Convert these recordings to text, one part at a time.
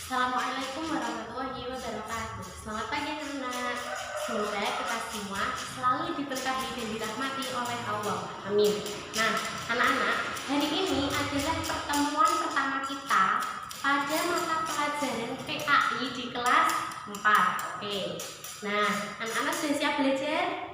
Assalamualaikum warahmatullahi wabarakatuh. Selamat pagi anak-anak. Semoga kita semua selalu diberkahi dan dirahmati oleh Allah. Amin. Nah, anak-anak, hari ini adalah pertemuan pertama kita pada mata pelajaran PAI di kelas 4. Oke. Nah, anak-anak sudah siap belajar?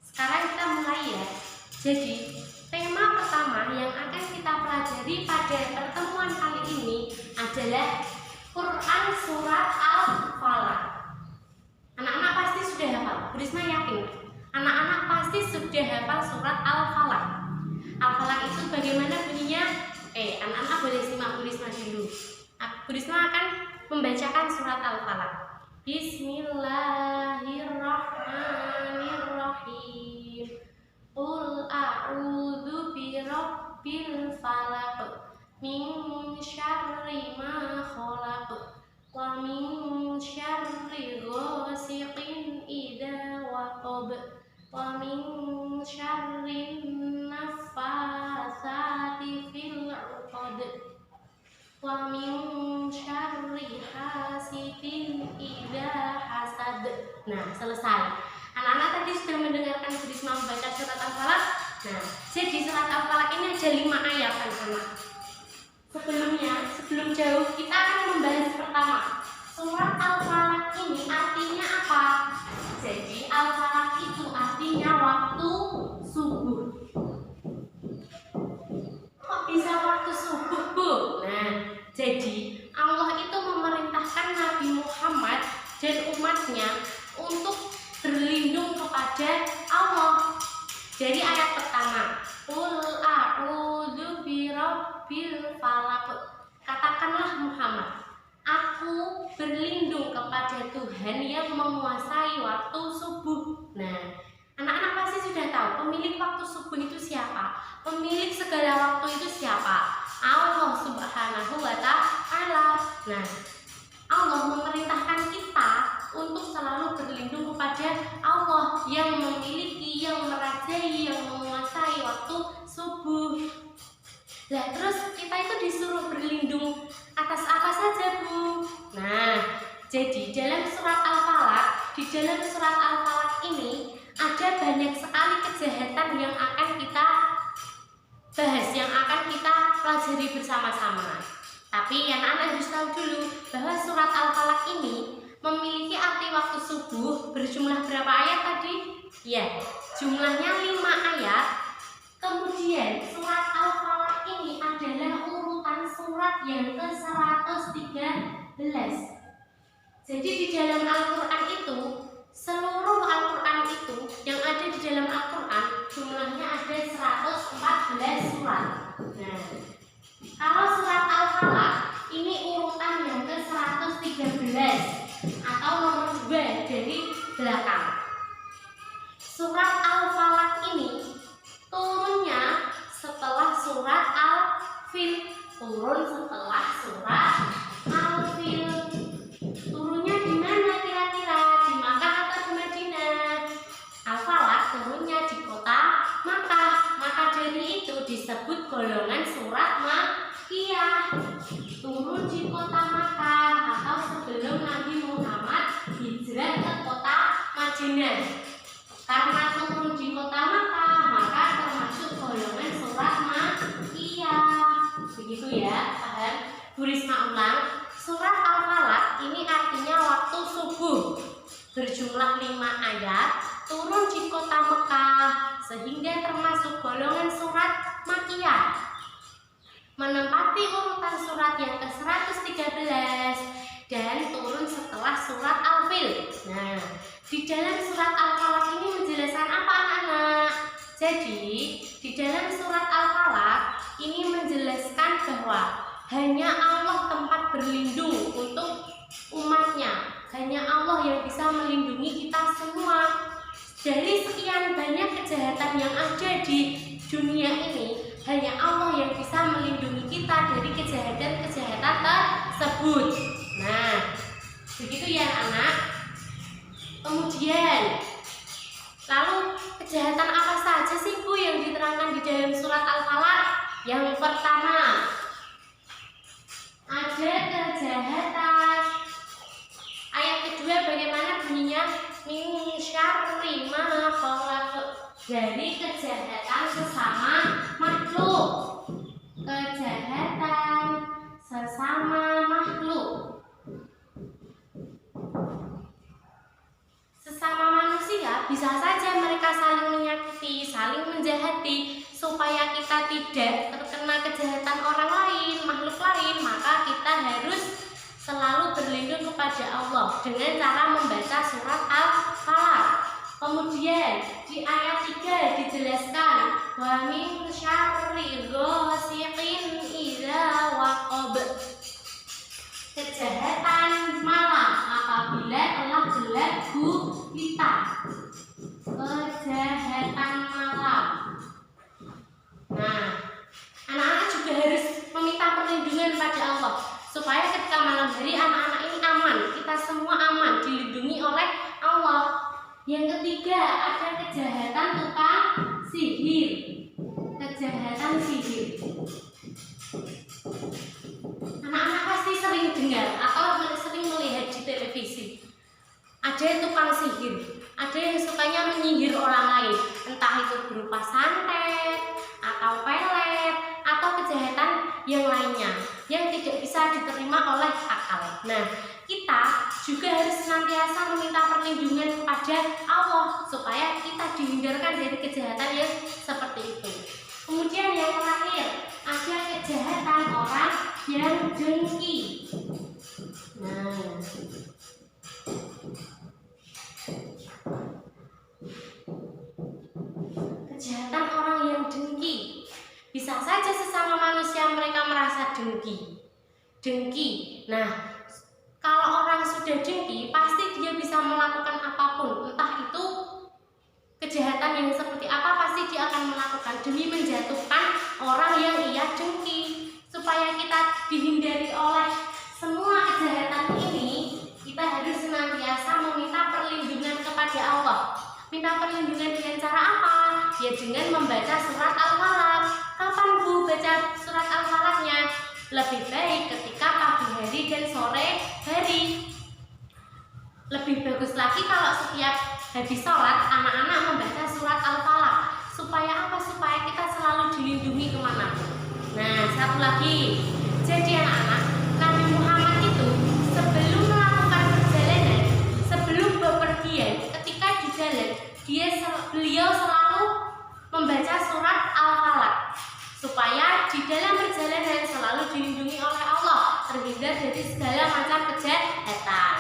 Sekarang kita mulai ya. Jadi, tema pertama yang akan kita pelajari pada pertemuan kali ini adalah Quran Surat Al-Falaq. Anak-anak pasti sudah hafal. Bu Risma yakin anak-anak pasti sudah hafal surat Al-Falaq. Al-Falaq itu bagaimana bunyinya? Anak-anak boleh simak Bu Risma dulu. Bu Risma akan membacakan surat Al-Falaq. Bismillahirrahmanirrahim. Qul a'udzu birabbil falaq min syarri ma khalaq wa min syarri ghasiqin idza waqab wa min syarri naffatsati fil 'uqad wa min syarri hasidin idza hasad. Nah, selesai. Anak-anak tadi sudah mendengarkan Bu Risma membaca surat Al-Falaq. Nah, jadi surat Al-Falaq ini ada 5 ayat anak-anak. Sebelum jauh kita akan membahas pertama. Surat Al-Falaq ini artinya apa? Jadi Al-Falaq itu artinya waktu subuh. Kok bisa waktu subuh, Bu? Nah, jadi Allah itu memerintahkan Nabi Muhammad dan umatnya untuk berlindung kepada Allah. Jadi ayat pertama, Qul a'udzu birabbil falaq. Katakanlah Muhammad, aku berlindung kepada Tuhan yang menguasai waktu subuh. Nah, anak-anak pasti sudah tahu pemilik waktu subuh itu siapa? Pemilik segala waktu itu siapa? Allah Subhanahu wa ta'ala. Nah, Allah memerintahkan kita untuk selalu berlindung kepada Allah yang memiliki, yang merajai, yang menguasai waktu subuh. Nah, terus kita itu disuruh berlindung atas apa saja, Bu? Nah, jadi dalam surat Al-Falaq, di dalam surat Al-Falaq ini ada banyak sekali kejahatan yang akan kita bahas, yang akan kita pelajari bersama-sama. Tapi anak-anak harus tahu dulu bahwa surat Al-Falaq ini memiliki arti waktu subuh berjumlah berapa ayat tadi? Ya, jumlahnya 5 ayat. Kemudian surat Al-Falaq ini adalah urutan surat yang ke-113. Jadi di dalam Al-Quran itu, seluruh Al-Quran itu yang ada di dalam Al-Quran jumlahnya ada 114 surat. Nah, kalau surat Al-Falaq ini urutan yang ke-113 atau nomor 2 dari belakang. Surat Al-Falaq ini turunnya setelah surat Al-Fil. Turun setelah surat Al-Fil. Turunnya di mana kira-kira? Di Makkah atau di Madinah? Al-Falaq turunnya di kota Makkah. Maka dari itu disebut golongan surat Makkiyah. Turun di kota Makkah atau sebelum Nabi Muhammad hijrah ke kota Madinah. Karena turun di kota Makkah, maka termasuk golongan surat Makkiyah. Begitu ya, paham? Bu Risma ulang. Surat Al-Falaq ini artinya waktu subuh. Berjumlah 5 ayat, turun di kota Mekah, sehingga termasuk golongan surat Makkiyah. Menempati urutan surat yang ke-113 dan turun setelah surat Al-Fil. Nah, di dalam surat Al-Falaq ini menjelaskan apa anak-anak? Jadi, di dalam surat Al-Falaq ini menjelaskan bahwa hanya Allah tempat berlindung untuk umatnya. Hanya Allah yang bisa melindungi kita semua. Dari sekian banyak kejahatan yang ada di dunia ini, hanya Allah yang bisa melindungi kita dari kejahatan-kejahatan tersebut. Nah, begitu ya anak. Kemudian, lalu kejahatan apa saja sih Bu yang diterangkan di dalam surat Al-Falaq? Yang pertama, ada kejahatan dari kejahatan sesama makhluk. Kejahatan sesama makhluk. Sesama manusia bisa saja mereka saling menyakiti, saling menjahati. Supaya kita tidak terkena kejahatan orang lain, makhluk lain, maka kita harus selalu berlindung kepada Allah dengan cara membaca surat Al-Falaq. Kemudian di ayat 3 dijelaskan wa min syarri ghasiqin idza waqab. Kejahatan malam apabila telah gelap gulita. Kejahatan malam. Nah, anak-anak juga harus meminta perlindungan pada Allah supaya ketika malam hari anak-anak ini aman, kita semua aman, dilindungi oleh Allah. Yang ketiga ada kejahatan tukang sihir. Kejahatan sihir. Anak-anak pasti sering dengar atau sering melihat di televisi. Ada tukang sihir, ada yang sukanya menyihir orang lain, entah itu berupa santet atau pelet atau kejahatan yang lainnya yang tidak bisa diterima oleh akal. Nah, kita juga harus senantiasa meminta perlindungan kepada Allah supaya kita dihindarkan dari kejahatan yang seperti itu. Kemudian yang terakhir ada kejahatan orang yang dengki. Nah, kejahatan orang yang dengki. Bisa saja sesama manusia mereka merasa dengki. Nah, kalau orang sudah dengki, pasti dia bisa melakukan apapun. Entah itu kejahatan yang seperti apa, pasti dia akan melakukan demi menjatuhkan orang yang ia dengki. Supaya kita dihindari oleh semua kejahatan ini, kita harus senantiasa meminta perlindungan kepada Allah. Minta perlindungan dengan cara apa? Ya dengan membaca surat Al-Falaq. Kapan Bu baca surat Al-Falaqnya? Lebih baik ketika pagi hari dan sore hari. Lebih bagus lagi kalau setiap habis sholat anak-anak membaca surat Al-Falaq. Supaya apa? Supaya kita selalu dilindungi kemanapun. Nah, satu lagi. Jadi anak-anak, Nabi Muhammad itu sebelum melakukan perjalanan, sebelum bepergian, ketika di jalan, beliau selalu membaca surat Al-Falaq supaya di dalam perjalanan selalu dilindungi oleh Allah, terhindar dari segala macam kejahatan.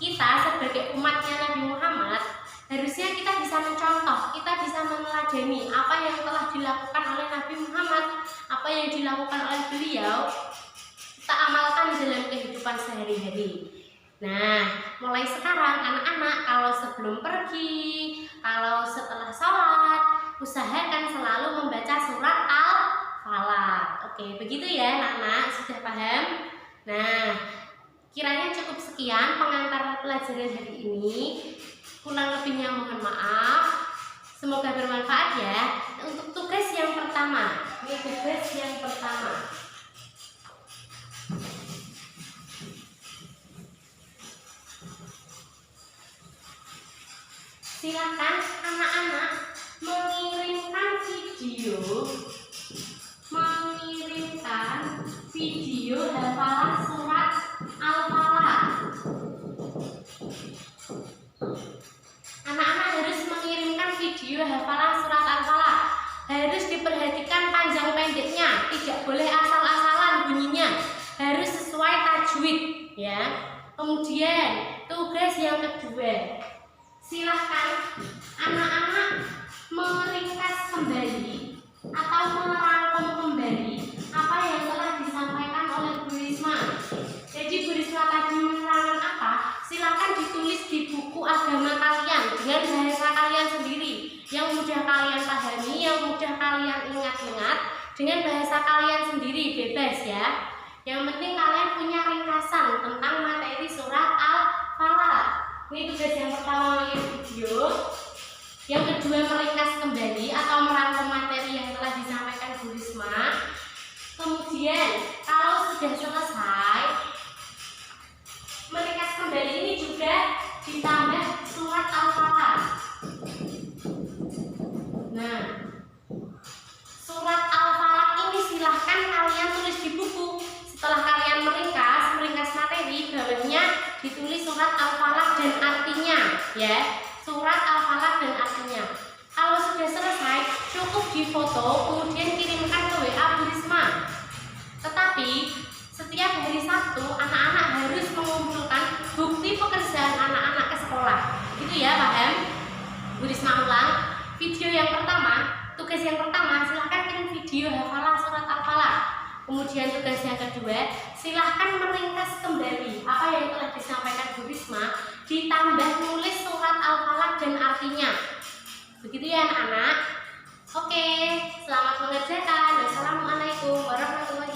Kita sebagai umatnya Nabi Muhammad harusnya kita bisa mencontoh, kita bisa meneladani apa yang telah dilakukan oleh Nabi Muhammad, apa yang dilakukan oleh beliau, kita amalkan dalam kehidupan sehari-hari. Nah, mulai sekarang anak-anak kalau sebelum pergi, kalau setelah sholat, usahakan selalu membaca surat Al-Falaq. Oke, begitu ya anak-anak, sudah paham? Nah, kiranya cukup sekian pengantar pelajaran hari ini. Kurang lebihnya mohon maaf. Semoga bermanfaat ya. Untuk tugas yang pertama, ini tugas yang pertama. Silakan anak-anak mengirimkan video hafalan surat Al-Falaq. Anak-anak harus mengirimkan video hafalan surat Al-Falaq. Harus diperhatikan panjang pendeknya, tidak boleh asal-asalan bunyinya. Harus sesuai tajwid ya. Kemudian tugas yang kedua, silahkan anak-anak meringkas kembali atau merangkum kembali apa yang telah disampaikan oleh Bu Risma. Jadi Bu Risma tadi menerangkan apa? Silahkan ditulis di buku agama kalian dengan bahasa kalian sendiri yang mudah kalian pahami, yang mudah kalian ingat-ingat, dengan bahasa kalian sendiri, bebas ya. Yang penting kalian punya ringkasan tentang materi surat Al-Falaq. Ini tugas yang pertama, mengirim video. Yang kedua, meringkas kembali atau merangkum materi yang telah disampaikan Bu Risma. Kemudian kalau sudah selesai, meringkas kembali ini juga ditambah surat Al-Falaq. ya, surat Al-Falaq dan artinya. Kalau sudah selesai, cukup difoto, kemudian kirimkan ke WA Bu Risma. Tetapi setiap hari Sabtu anak-anak harus mengumpulkan bukti pekerjaan anak-anak ke sekolah. Gitu ya, paham? Bu Risma ulang. Video yang pertama, tugas yang pertama, silahkan kirim video hafalan surat Al-Falaq. Kemudian tugas yang kedua, silahkan meringkas kembali apa yang telah disampaikan Bu Risma, ditambah nulis surat Al-Falaq dan artinya. Begitu ya anak-anak. Oke, selamat mengerjakan. Wassalamualaikum warahmatullahi wabarakatuh.